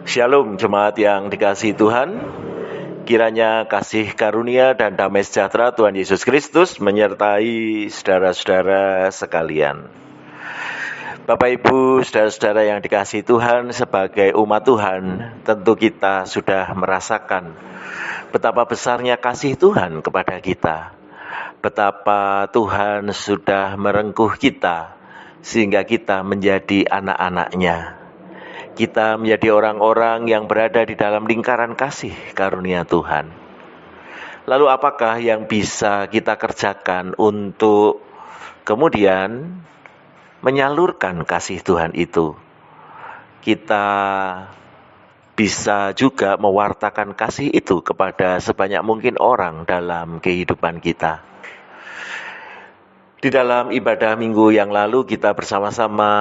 Shalom jemaat yang dikasihi Tuhan. Kiranya kasih karunia dan damai sejahtera Tuhan Yesus Kristus menyertai saudara-saudara sekalian. Bapak Ibu, saudara-saudara yang dikasihi Tuhan, sebagai umat Tuhan, tentu kita sudah merasakan betapa besarnya kasih Tuhan kepada kita. Betapa Tuhan sudah merengkuh kita sehingga kita menjadi anak-anak-Nya. Kita menjadi orang-orang yang berada di dalam lingkaran kasih karunia Tuhan. Lalu apakah yang bisa kita kerjakan untuk kemudian menyalurkan kasih Tuhan itu? Kita bisa juga mewartakan kasih itu kepada sebanyak mungkin orang dalam kehidupan kita. Di dalam ibadah minggu yang lalu kita bersama-sama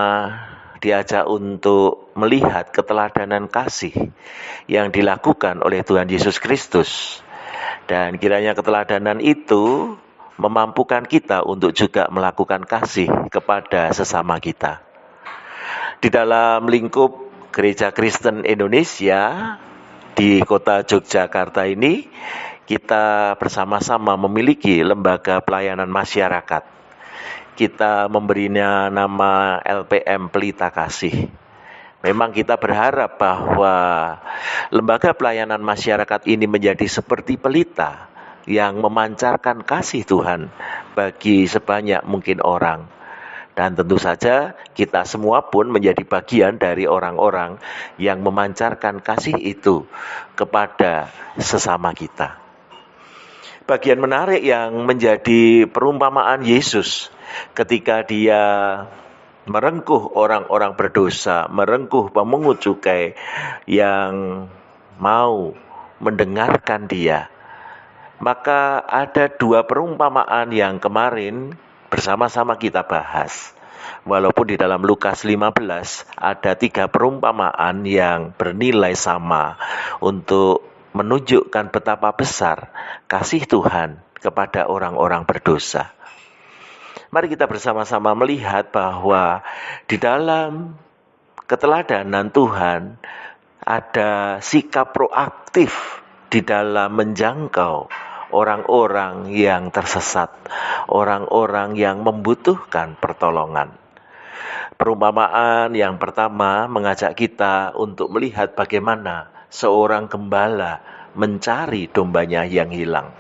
diajak untuk melihat keteladanan kasih yang dilakukan oleh Tuhan Yesus Kristus. Dan kiranya keteladanan itu memampukan kita untuk juga melakukan kasih kepada sesama kita. Di dalam lingkup Gereja Kristen Indonesia di kota Yogyakarta ini, kita bersama-sama memiliki lembaga pelayanan masyarakat. Kita memberinya nama LPM Pelita Kasih. Memang kita berharap bahwa lembaga pelayanan masyarakat ini menjadi seperti pelita yang memancarkan kasih Tuhan bagi sebanyak mungkin orang. Dan tentu saja kita semua pun menjadi bagian dari orang-orang yang memancarkan kasih itu kepada sesama kita. Bagian menarik yang menjadi perumpamaan Yesus ketika dia merengkuh orang-orang berdosa, merengkuh pemungut cukai yang mau mendengarkan dia. Maka ada dua perumpamaan yang kemarin bersama-sama kita bahas. Walaupun di dalam Lukas 15 ada 3 perumpamaan yang bernilai sama untuk menunjukkan betapa besar kasih Tuhan kepada orang-orang berdosa. Mari kita bersama-sama melihat bahwa di dalam keteladanan Tuhan ada sikap proaktif di dalam menjangkau orang-orang yang tersesat, orang-orang yang membutuhkan pertolongan. Perumpamaan yang pertama mengajak kita untuk melihat bagaimana seorang gembala mencari dombanya yang hilang.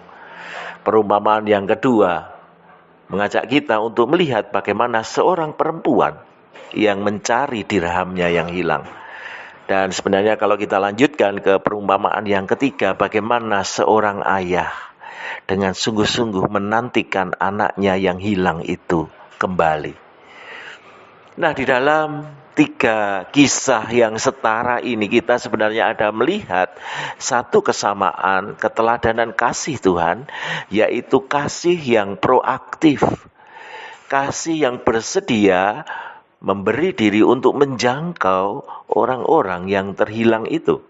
Perumpamaan yang kedua mengajak kita untuk melihat bagaimana seorang perempuan yang mencari dirhamnya yang hilang. Dan sebenarnya kalau kita lanjutkan ke perumpamaan yang ketiga, bagaimana seorang ayah dengan sungguh-sungguh menantikan anaknya yang hilang itu kembali. Nah, di dalam 3 kisah yang setara ini kita sebenarnya ada melihat satu kesamaan keteladanan kasih Tuhan, yaitu kasih yang proaktif, kasih yang bersedia memberi diri untuk menjangkau orang-orang yang terhilang itu.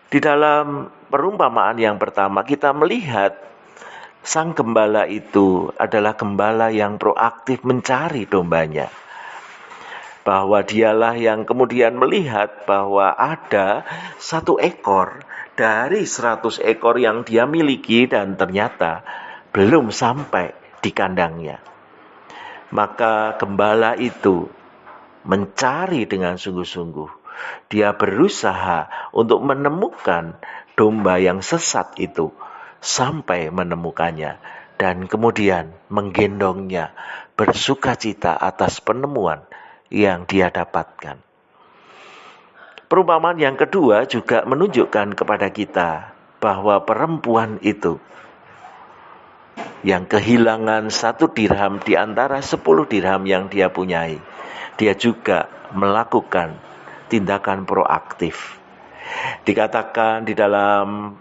Di dalam perumpamaan yang pertama kita melihat sang gembala itu adalah gembala yang proaktif mencari dombanya. Bahwa dialah yang kemudian melihat bahwa ada 1 ekor dari 100 ekor yang dia miliki dan ternyata belum sampai di kandangnya. Maka gembala itu mencari dengan sungguh-sungguh. Dia berusaha untuk menemukan domba yang sesat itu sampai menemukannya dan kemudian menggendongnya bersukacita atas penemuan yang dia dapatkan. Perumpamaan yang kedua juga menunjukkan kepada kita bahwa perempuan itu yang kehilangan 1 dirham di antara 10 dirham yang dia punyai, dia juga melakukan tindakan proaktif. Dikatakan di dalam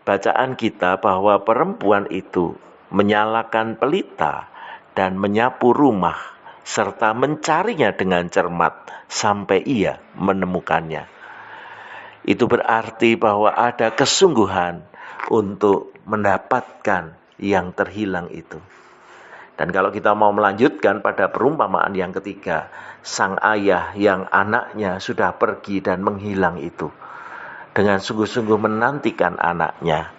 bacaan kita bahwa perempuan itu menyalakan pelita dan menyapu rumah serta mencarinya dengan cermat sampai ia menemukannya. Itu berarti bahwa ada kesungguhan untuk mendapatkan yang terhilang itu. Dan kalau kita mau melanjutkan pada perumpamaan yang ketiga, sang ayah yang anaknya sudah pergi dan menghilang itu, dengan sungguh-sungguh menantikan anaknya.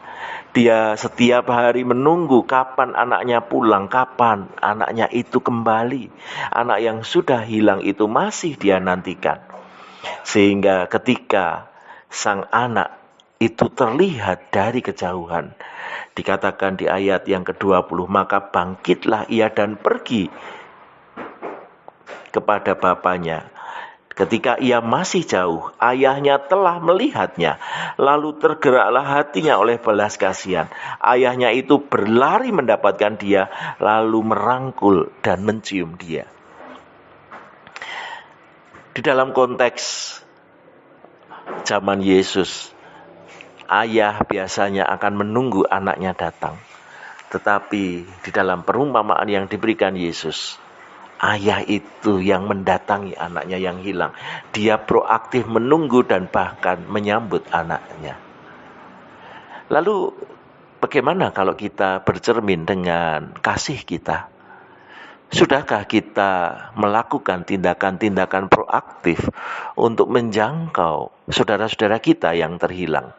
Dia setiap hari menunggu kapan anaknya pulang, kapan anaknya itu kembali. Anak yang sudah hilang itu masih dia nantikan. Sehingga ketika sang anak itu terlihat dari kejauhan, dikatakan di ayat yang ke-20, maka bangkitlah ia dan pergi kepada bapaknya. Ketika ia masih jauh, ayahnya telah melihatnya. Lalu tergeraklah hatinya oleh belas kasihan. Ayahnya itu berlari mendapatkan dia, lalu merangkul dan mencium dia. Di dalam konteks zaman Yesus, ayah biasanya akan menunggu anaknya datang. Tetapi di dalam perumpamaan yang diberikan Yesus, ayah itu yang mendatangi anaknya yang hilang. Dia proaktif menunggu dan bahkan menyambut anaknya. Lalu bagaimana kalau kita bercermin dengan kasih kita? Sudahkah kita melakukan tindakan-tindakan proaktif untuk menjangkau saudara-saudara kita yang terhilang?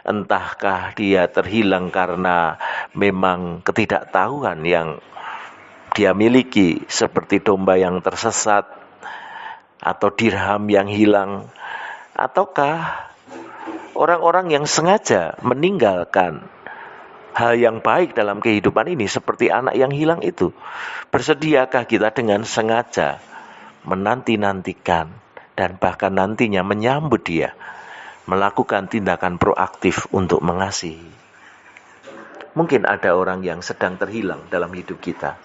Entahkah dia terhilang karena memang ketidaktahuan yang dia miliki, seperti domba yang tersesat atau dirham yang hilang, ataukah orang-orang yang sengaja meninggalkan hal yang baik dalam kehidupan ini seperti anak yang hilang itu. Bersediakah kita dengan sengaja menanti-nantikan dan bahkan nantinya menyambut dia, melakukan tindakan proaktif untuk mengasihi? Mungkin ada orang yang sedang terhilang dalam hidup kita.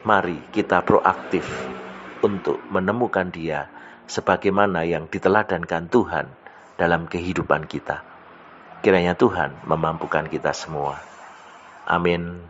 Mari kita proaktif untuk menemukan dia sebagaimana yang diteladankan Tuhan dalam kehidupan kita. Kiranya Tuhan memampukan kita semua. Amin.